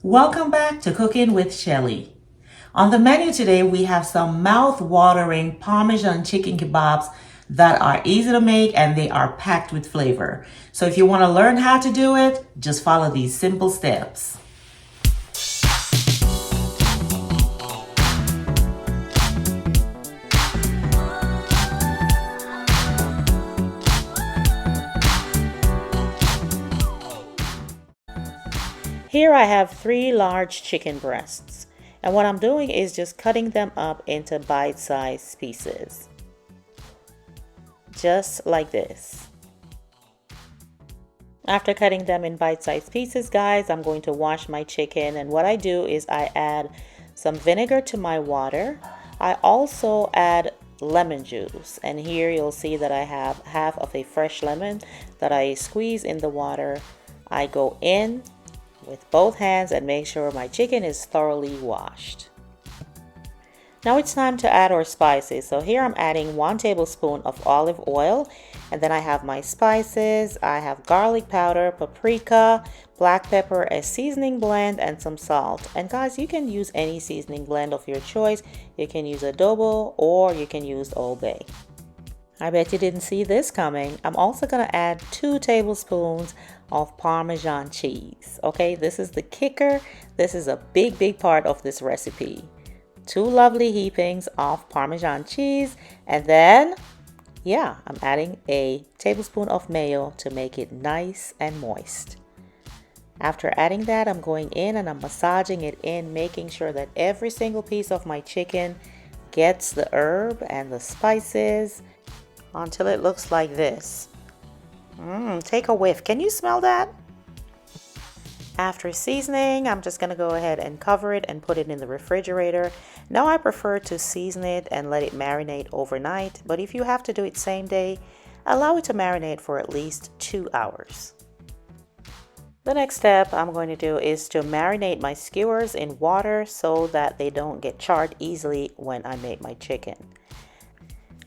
Welcome back to Cooking with Cheli. On the menu today, we have some mouth-watering Parmesan chicken kebabs that are easy to make and they are packed with flavor. So if you want to learn how to do it, just follow these simple steps. Here I have 3 large chicken breasts, and what I'm doing is just cutting them up into bite-sized pieces. Just like this. After cutting them in bite-sized pieces, guys, I'm going to wash my chicken, and what I do is I add some vinegar to my water. I also add lemon juice, and here you'll see that I have half of a fresh lemon that I squeeze in the water. I go in with both hands and make sure my chicken is thoroughly washed. Now it's time to add our spices. So here I'm adding 1 tablespoon of olive oil, and then I have my spices. I have garlic powder, paprika, black pepper, a seasoning blend, and some salt. And guys, you can use any seasoning blend of your choice. You can use Adobo or you can use Old Bay. I bet you didn't see this coming. I'm also going to add 2 tablespoons of Parmesan cheese. Okay, this is the kicker. This is a big part of this recipe. 2 lovely heapings of Parmesan cheese, and then I'm adding a tablespoon of mayo to make it nice and moist. After adding that, I'm going in and I'm massaging it in, making sure that every single piece of my chicken gets the herb and the spices until it looks like this. Take a whiff. Can you smell that? After seasoning, I'm just going to go ahead and cover it and put it in the refrigerator. Now I prefer to season it and let it marinate overnight, but if you have to do it same day, allow it to marinate for at least 2 hours. The next step I'm going to do is to marinate my skewers in water so that they don't get charred easily when I make my chicken.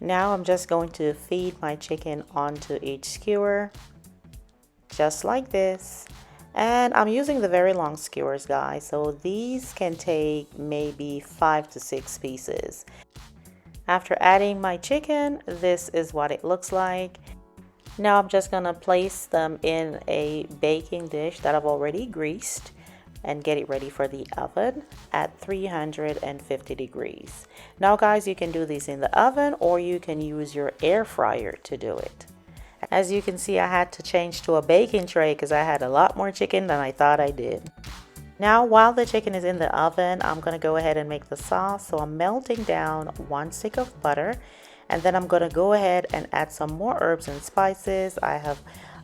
Now I'm just going to feed my chicken onto each skewer, just like this. And I'm using the very long skewers, guys, so these can take maybe 5 to 6 pieces. After adding my chicken, this is what it looks like. Now I'm just gonna place them in a baking dish that I've already greased and get it ready for the oven at 350 degrees. Now guys, you can do these in the oven or you can use your air fryer to do it. As you can see, I had to change to a baking tray because I had a lot more chicken than I thought I did. Now while the chicken is in the oven, I'm going to go ahead and make the sauce. So I'm melting down 1 stick of butter, and then I'm going to go ahead and add some more herbs and spices. I have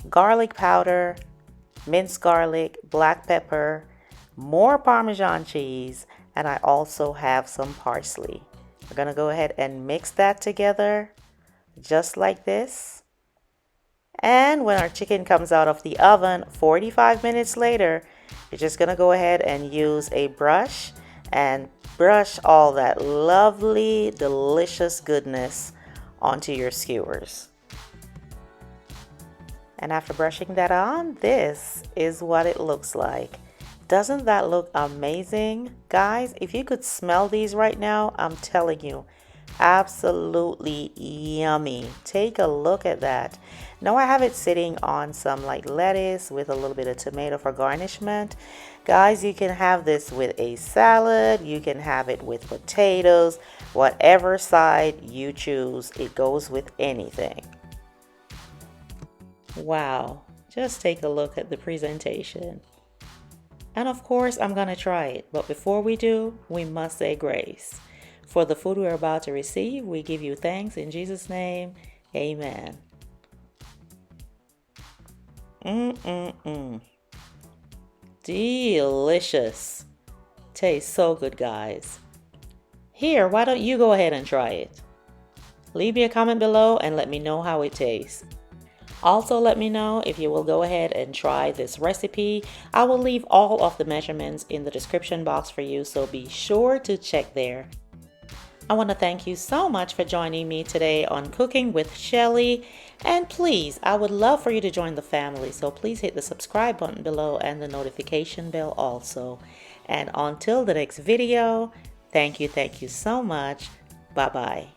garlic powder, minced garlic, black pepper, more Parmesan cheese, and I also have some parsley. We're going to go ahead and mix that together just like this. And when our chicken comes out of the oven 45 minutes later, you're just going to go ahead and use a brush and brush all that lovely, delicious goodness onto your skewers. And after brushing that on, this is what it looks like. Doesn't that look amazing? Guys, if you could smell these right now, I'm telling you, absolutely yummy. Take a look at that. Now I have it sitting on some like lettuce with a little bit of tomato for garnishment. Guys, you can have this with a salad. You can have it with potatoes. Whatever side you choose, it goes with anything. Wow, just take a look at the presentation. And of course, I'm going to try it. But before we do, we must say grace. For the food we're about to receive, we give you thanks in Jesus' name. Amen. Delicious. Tastes so good, guys. Here, why don't you go ahead and try it? Leave me a comment below and let me know how it tastes. Also, let me know if you will go ahead and try this recipe. I will leave all of the measurements in the description box for you, so be sure to check there. I want to thank you so much for joining me today on Cooking with Cheli. And please, I would love for you to join the family. So please hit the subscribe button below and the notification bell also. And until the next video, thank you so much. Bye-bye.